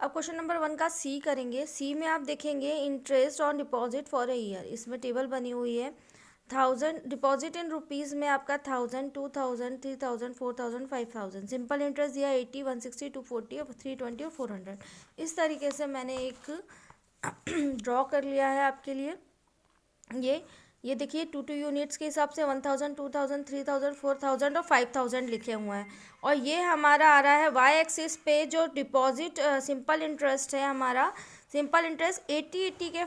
अब question number 1 का सी करेंगे। सी में आप देखेंगे interest on deposit for a year, इसमें टेबल बनी हुई है। 1000 डिपॉजिट इन रुपीज़ में आपका 1000, 2000, 3000, 4000, 5000। सिंपल इंटरेस्ट दिया 80, 160, 240 और 320 और 400। इस तरीके से मैंने एक ड्रॉ कर लिया है आपके लिए। ये देखिए 2 यूनिट्स के हिसाब से 1000, 2000, 3000, 4000 और 5000 लिखे हुए हैं। और ये हमारा आ रहा है वाई एक्सिस पे जो डिपॉजिट सिंपल इंटरेस्ट है हमारा। सिंपल इंटरेस्ट 80 के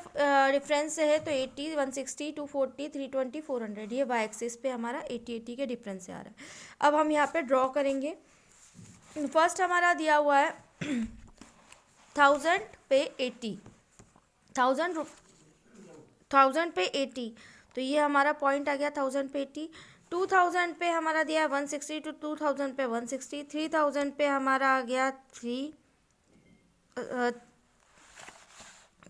डिफरेंस से है, तो 80, 160, 240, 320, 400, ये वाई एक्सिस पे हमारा 80 के डिफरेंस से आ रहा है। अब हम यहाँ पे ड्रॉ करेंगे। फर्स्ट हमारा दिया हुआ है 1000 पे 80, 1000 पे 80, तो ये हमारा पॉइंट आ गया 1000 पे 80। 2000 पे हमारा दिया है 160, तो 2000 पे 160। 3000 पे हमारा आ गया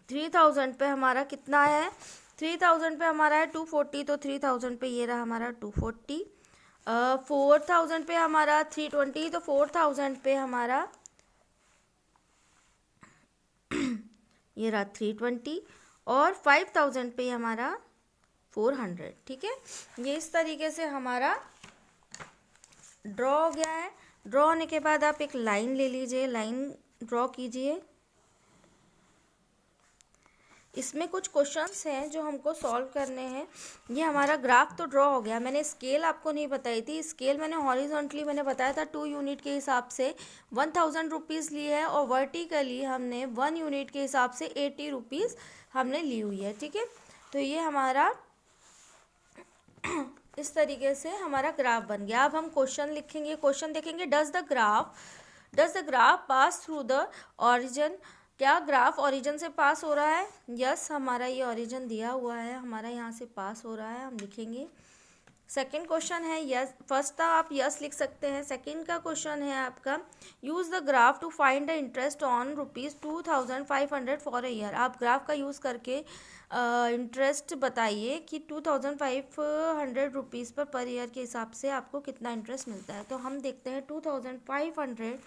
3000 पे हमारा कितना है, 3000 पे हमारा है 240, तो 3000 पे ये रहा हमारा 240। 4000 पे हमारा 320, तो 4000 पे हमारा ये रहा 320। और 5000 पे हमारा 400। ठीक है, ये इस तरीके से हमारा ड्रॉ हो गया है। ड्रॉ होने के बाद आप एक लाइन ले लीजिए, लाइन ड्रॉ कीजिए। इसमें कुछ क्वेश्चंस हैं जो हमको सॉल्व करने हैं। ये हमारा ग्राफ तो ड्रॉ हो गया। मैंने स्केल आपको नहीं बताई थी। स्केल मैंने हॉरिजॉन्टली मैंने बताया था 2 यूनिट के हिसाब से 1000 रुपीज़ ली है, और वर्टिकली हमने 1 यूनिट के हिसाब से 80 रुपीज़ हमने ली हुई है। ठीक है, तो ये हमारा इस तरीके से हमारा ग्राफ बन गया। अब हम क्वेश्चन लिखेंगे। क्वेश्चन देखेंगे, does the graph pass through the origin. क्या ग्राफ ओरिजिन से पास हो रहा है? यस, हमारा ये ओरिजिन दिया हुआ है, हमारा यहाँ से पास हो रहा है, हम लिखेंगे। सेकेंड क्वेश्चन है यस, फर्स्ट था आप यस लिख सकते हैं। सेकेंड का क्वेश्चन है आपका, use the graph to find the interest on ₹2500 for a year. आप ग्राफ का यूज़ करके इंटरेस्ट बताइए कि 2500 रुपीज़ पर ईयर के हिसाब से आपको कितना इंटरेस्ट मिलता है। तो हम देखते हैं 2500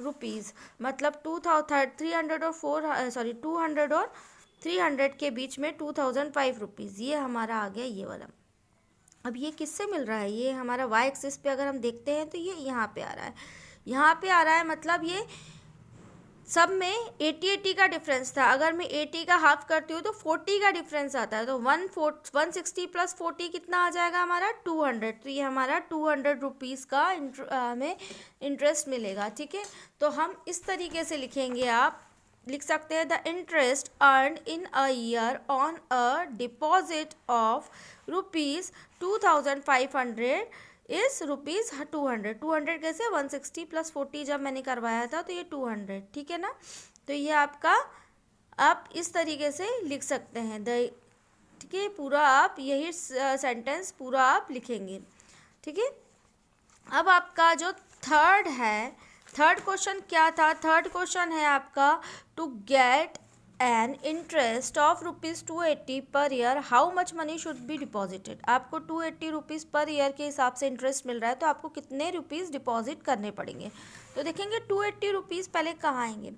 रुपीज़ मतलब 300 और 200 और 300 के बीच में 2005 रुपीज़, ये हमारा आ गया ये वाला। अब ये किससे मिल रहा है? ये हमारा वाई एक्सिस पे अगर हम देखते हैं तो ये यहाँ पे आ रहा है, यहाँ पे आ रहा है, मतलब ये सब में 80 का डिफरेंस था। अगर मैं 80 का हाफ करती हूँ तो 40 का डिफरेंस आता है, तो 160 प्लस 40 कितना आ जाएगा हमारा 200। तो ये हमारा 200 रुपीज़ का हमें इंटरेस्ट मिलेगा। ठीक है, तो हम इस तरीके से लिखेंगे। आप लिख सकते हैं the interest earn in a year on a deposit of ₹2500 इस ₹200। 200 कैसे, 160 प्लस 40 जब मैंने करवाया था तो ये 200। ठीक है ना, तो ये आपका आप इस तरीके से लिख सकते हैं ठीक है, पूरा आप यही सेंटेंस पूरा आप लिखेंगे। ठीक है, अब आपका जो थर्ड है, थर्ड क्वेश्चन क्या था? थर्ड क्वेश्चन है आपका, to get an interest of ₹280 per year how much money should be deposited. आपको 280 रुपीज़ पर ईयर के हिसाब से इंटरेस्ट मिल रहा है, तो आपको कितने रुपीज़ डिपॉजिट करने पड़ेंगे? तो देखेंगे 280 रुपीज़ पहले कहाँ आएंगे।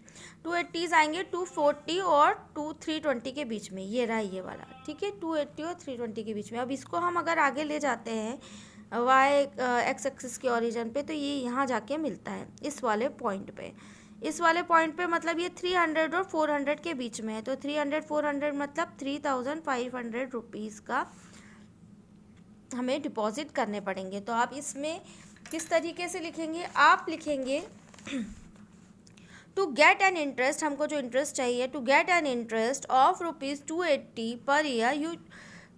280 आएंगे 240 और 320 के बीच में, ये रहा ये वाला। ठीक है, 280 और 320 के बीच में। अब इसको हम अगर आगे ले जाते हैं वाई एक्स एक्सिस के ओरिजिन पे, तो ये यहाँ जाके मिलता है इस वाले पॉइंट पे। इस वाले पॉइंट पे मतलब ये 300 और 400 के बीच में है, तो 300 400 मतलब 3500 रुपीज़ का हमें डिपॉजिट करने पड़ेंगे। तो आप इसमें किस तरीके से लिखेंगे? आप लिखेंगे टू गेट एन इंटरेस्ट, हमको जो इंटरेस्ट चाहिए, to get an interest of ₹280 per year you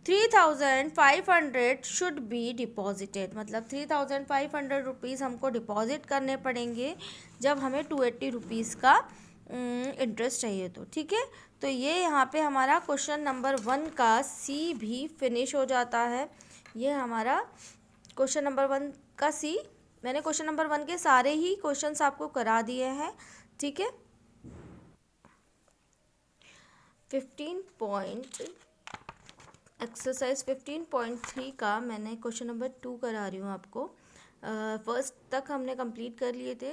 3500 should be deposited. मतलब 3500 रुपीज़ हमको डिपॉजिट करने पड़ेंगे जब हमें 280 रुपीज़ का इंटरेस्ट चाहिए तो। ठीक है, तो ये यहाँ पे हमारा क्वेश्चन नंबर 1 का सी भी फिनिश हो जाता है। ये हमारा क्वेश्चन नंबर 1 का सी। मैंने क्वेश्चन नंबर 1 के सारे ही क्वेश्चंस आपको करा दिए हैं। ठीक है, एक्सरसाइज 15.3 का मैंने क्वेश्चन नंबर 2 करा रही हूँ आपको। फर्स्ट तक हमने कंप्लीट कर लिए थे।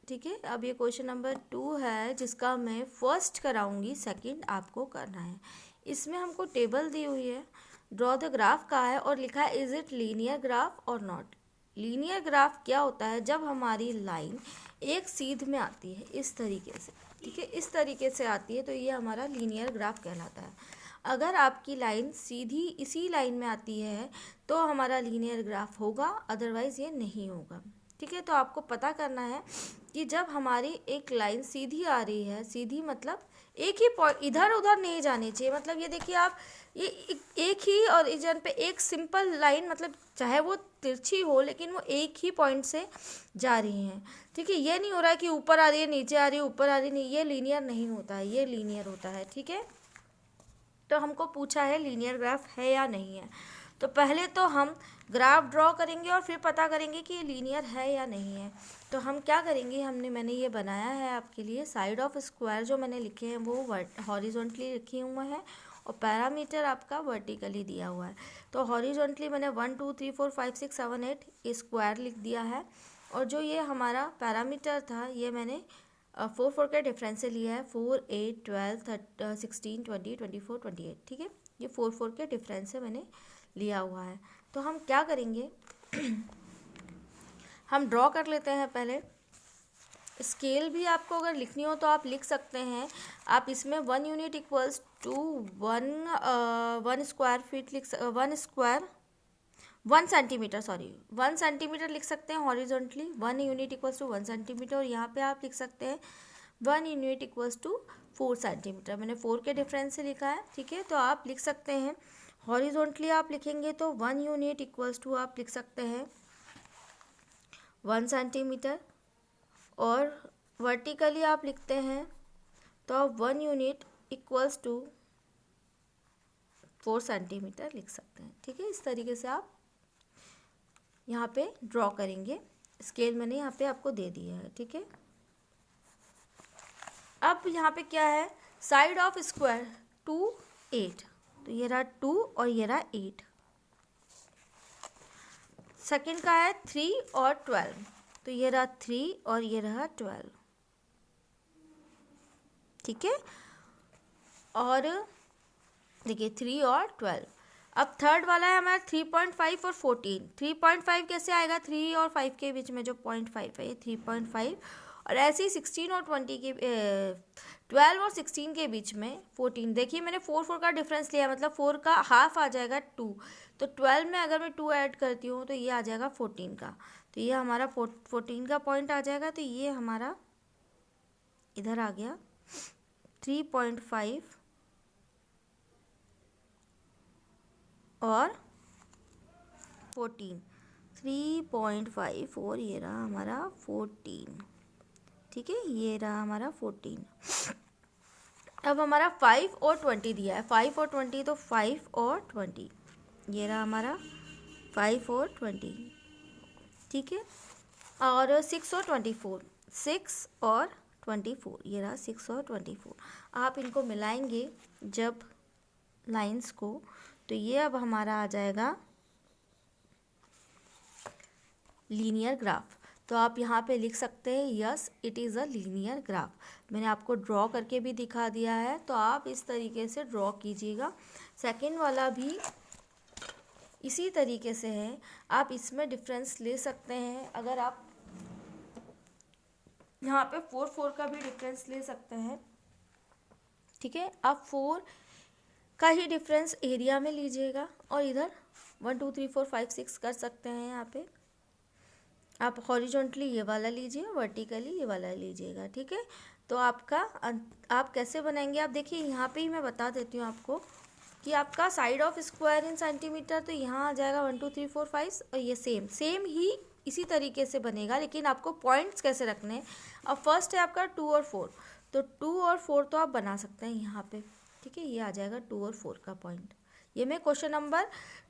ठीक है। अब ये क्वेश्चन नंबर 2 है जिसका मैं फर्स्ट कराऊंगी, सेकंड आपको करना है। इसमें हमको टेबल दी हुई है, ड्रॉ द ग्राफ का है और लिखा है इज इट लीनियर ग्राफ और नॉट। लीनियर ग्राफ क्या होता है? जब हमारी लाइन एक सीध में आती है इस तरीके से, ठीक है, इस तरीके से आती है तो ये हमारा लीनियर ग्राफ कहलाता है। अगर आपकी लाइन सीधी इसी लाइन में आती है तो हमारा लीनियर ग्राफ होगा, अदरवाइज़ ये नहीं होगा, ठीक है। तो आपको पता करना है कि जब हमारी एक लाइन सीधी आ रही है, सीधी मतलब एक ही पॉइंट, इधर उधर नहीं जानी चाहिए, मतलब ये देखिए आप, ये एक ही ओरिजिन पे एक सिंपल लाइन, मतलब चाहे वो तिरछी हो लेकिन वो एक ही पॉइंट से जा रही हैं, ठीक है। ये नहीं हो रहा है कि ऊपर आ रही है नीचे आ रही है ऊपर आ रही नहीं, ये लीनियर नहीं होता है, ये लीनियर होता है, ठीक है। तो हमको पूछा है लीनियर ग्राफ है या नहीं है। तो पहले तो हम ग्राफ ड्रॉ करेंगे और फिर पता करेंगे कि ये लीनियर है या नहीं है। तो हम क्या करेंगे, मैंने ये बनाया है आपके लिए, साइड ऑफ स्क्वायर जो मैंने लिखे हैं वो हॉरिजॉन्टली लिखे हुए हैं और पैरामीटर आपका वर्टिकली दिया हुआ है। तो हॉरिजॉन्टली मैंने 1 2 3 4 5 6 7 8 स्क्वायर लिख दिया है और जो ये हमारा पैरामीटर था ये मैंने 4 4 के डिफरेंस से लिया है, 4 8 12 16 20 24 28, ठीक है। ये 4 4 के डिफरेंस से मैंने लिया हुआ है। तो हम क्या करेंगे हम ड्रॉ कर लेते हैं पहले। स्केल भी आपको अगर लिखनी हो तो आप लिख सकते हैं। आप इसमें 1 unit equals to 1 square feet लिख 1 सेंटीमीटर, सॉरी 1 सेंटीमीटर लिख सकते हैं horizontally. 1 unit equals to 1 centimetre और यहाँ पे आप लिख सकते हैं 1 यूनिट इक्वल्स टू 4 सेंटीमीटर। मैंने 4 के डिफरेंस से लिखा है, ठीक है। तो आप लिख सकते हैं हॉरिजॉन्टली आप लिखेंगे तो 1 यूनिट इक्वल्स टू आप लिख सकते हैं 1 सेंटीमीटर और वर्टिकली आप लिखते हैं तो आप 1 यूनिट इक्वल्स टू 4 सेंटीमीटर लिख सकते हैं, ठीक है। इस तरीके से आप यहाँ पे ड्रॉ करेंगे। स्केल मैंने यहाँ पे आपको दे दिया है, ठीक है। अब यहाँ पे क्या है, साइड ऑफ स्क्वायर 2 8, तो ये रहा 2 और ये रहा 8। सेकंड का है 3 और 12, तो ये रहा 3 और ये रहा 12, ठीक है। और देखिए 3 और 12। अब थर्ड वाला है हमारा 3.5 और 14। 3.5 कैसे आएगा, 3 और 5 के बीच में जो 0.5 है ये 3.5, और ऐसे ही 16 और 20 के 12 और 16 के बीच में 14। देखिए मैंने 4 4 का डिफरेंस लिया, मतलब 4 का हाफ आ जाएगा 2, तो 12 में अगर मैं 2 ऐड करती हूँ तो ये आ जाएगा 14 का, तो ये हमारा 14 का पॉइंट आ जाएगा। तो ये हमारा इधर आ गया 3.5 और 14, 3.5 और ये रहा हमारा 14, ठीक है। ये रहा हमारा 14। अब हमारा 5 और 20 दिया है, 5 और 20, तो 5 और 20, ये रहा हमारा 5 और 20, ठीक है। और 6 और 24, 6 और 24, ये रहा 6 और 24। आप इनको मिलाएंगे जब लाइंस को, तो ये अब हमारा आ जाएगा लीनियर ग्राफ। तो आप यहाँ पे लिख सकते हैं yes it is a linear graph. मैंने आपको ड्रॉ करके भी दिखा दिया है, तो आप इस तरीके से ड्रॉ कीजिएगा। सेकंड वाला भी इसी तरीके से है, आप इसमें डिफरेंस ले सकते हैं। अगर आप यहाँ पे 4 4 का भी डिफरेंस ले सकते हैं, ठीक है। आप 4 का ही डिफरेंस एरिया में लीजिएगा और इधर 1 2 3 4 5 6 कर सकते हैं। यहाँ पे आप हॉरिजॉन्टली ये वाला लीजिए, वर्टिकली ये वाला लीजिएगा, ठीक है। तो आपका आप कैसे बनाएंगे, आप देखिए यहाँ पे ही मैं बता देती हूँ आपको कि आपका side of square in centimetre, तो यहाँ आ जाएगा 1 2 3 4 5 और ये सेम ही इसी तरीके से बनेगा, लेकिन आपको पॉइंट्स कैसे रखने हैं। अब फर्स्ट है आपका 2 और 4, तो 2 और 4 तो आप बना सकते हैं यहाँ पे, ठीक है। ये आ जाएगा 2 और 4 का पॉइंट। ये मैं क्वेश्चन नंबर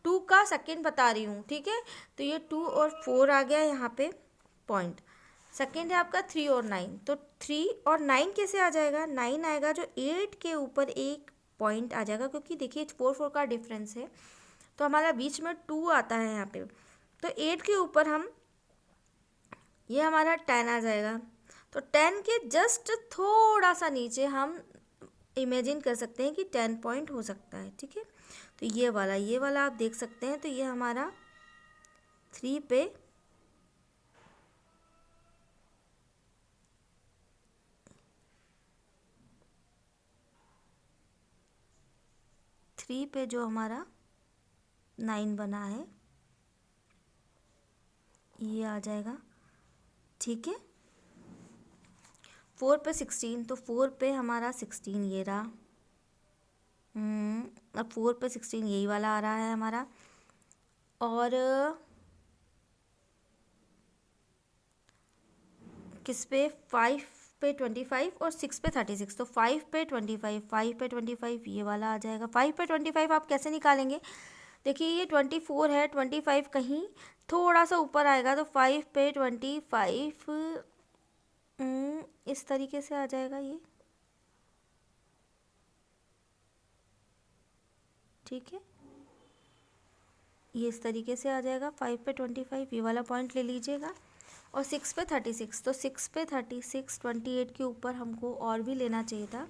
2 का सेकंड बता रही हूँ, ठीक है। तो ये 2 और 4 आ गया यहाँ पे पॉइंट। सेकंड है आपका 3 और 9, तो 3 और 9 कैसे आ जाएगा, 9 आएगा जो 8 के ऊपर एक पॉइंट आ जाएगा, क्योंकि देखिए 4 4 का डिफरेंस है, तो हमारा बीच में 2 आता है यहाँ पे, तो 8 के ऊपर हम, ये हमारा 10 आ जाएगा, तो 10 के जस्ट थोड़ा सा नीचे हम इमेजिन कर सकते हैं कि 10 पॉइंट हो सकता है, ठीक है। तो ये वाला आप देख सकते हैं। तो ये हमारा 3 पे 3 पे जो हमारा 9 बना है ये आ जाएगा, ठीक है। 4 पे 16, तो 4 पे हमारा 16 ये रहा। अब 4 पे 16 यही वाला आ रहा है हमारा। और किस पे 5 पे 25 और 6 पे 36, तो 5 पे 25, 5 पे 25 ये वाला आ जाएगा। 5 पे 25 आप कैसे निकालेंगे, देखिए ये 24 है, 25 कहीं थोड़ा सा ऊपर आएगा, तो 5 पे 25 इस तरीके से आ जाएगा ये, ठीक है। ये इस तरीके से आ जाएगा। 5 पे 25 ये वाला पॉइंट ले लीजिएगा। और 6 पे 36, तो 6 पे 36 28 के ऊपर हमको और भी लेना चाहिए था,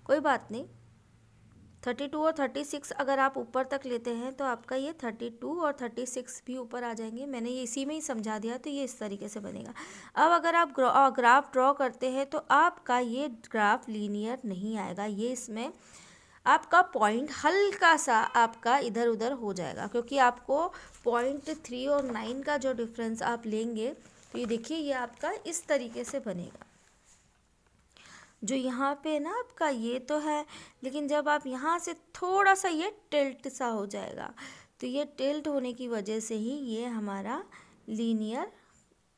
कोई बात नहीं। 32 और 36 अगर आप ऊपर तक लेते हैं तो आपका ये 32 और 36 भी ऊपर आ जाएंगे। मैंने ये इसी में ही समझा दिया, तो ये इस तरीके से बनेगा। अब अगर आप ग्राफ ड्रॉ करते हैं तो आपका ये ग्राफ लीनियर नहीं आएगा, ये इसमें आपका पॉइंट हल्का सा आपका इधर उधर हो जाएगा, क्योंकि आपको 0.3 और 9 का जो डिफरेंस आप लेंगे, तो ये देखिए ये आपका इस तरीके से बनेगा। जो यहाँ पे ना आपका ये तो है, लेकिन जब आप यहाँ से थोड़ा सा ये टिल्ट सा हो जाएगा, तो ये टिल्ट होने की वजह से ही ये हमारा लीनियर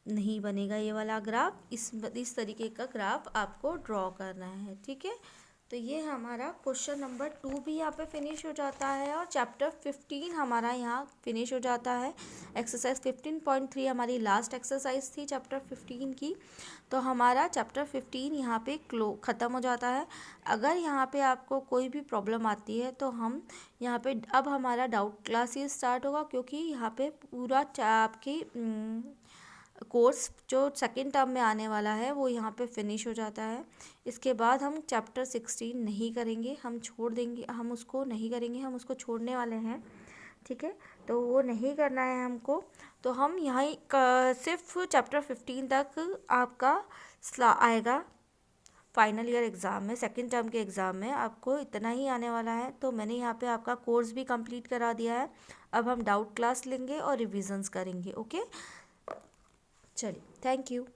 नहीं बनेगा। ये वाला ग्राफ इस तरीके का ग्राफ आपको ड्रॉ करना है, ठीक है। तो ये हमारा क्वेश्चन नंबर 2 भी यहाँ पे फिनिश हो जाता है और चैप्टर 15 हमारा यहाँ फिनिश हो जाता है। एक्सरसाइज 15.3 हमारी लास्ट एक्सरसाइज थी चैप्टर 15 की। तो हमारा चैप्टर 15 यहाँ पे ख़त्म हो जाता है। अगर यहाँ पे आपको कोई भी प्रॉब्लम आती है तो हम यहाँ पे अब हमारा डाउट क्लास ही स्टार्ट होगा, क्योंकि यहाँ पे पूरा आपकी कोर्स जो सेकेंड टर्म में आने वाला है वो यहाँ पे फिनिश हो जाता है। इसके बाद हम चैप्टर 16 नहीं करेंगे, हम छोड़ देंगे, हम उसको नहीं करेंगे, हम उसको छोड़ने वाले हैं, ठीक है। तो वो नहीं करना है हमको। तो हम यहाँ सिर्फ चैप्टर 15 तक आपका आएगा फाइनल ईयर एग्ज़ाम में, सेकेंड टर्म के एग्ज़ाम में आपको इतना ही आने वाला है। तो मैंने यहाँ पे आपका कोर्स भी कंप्लीट करा दिया है। अब हम डाउट क्लास लेंगे और रिविजन्स करेंगे, ओके। चलिए, थैंक यू।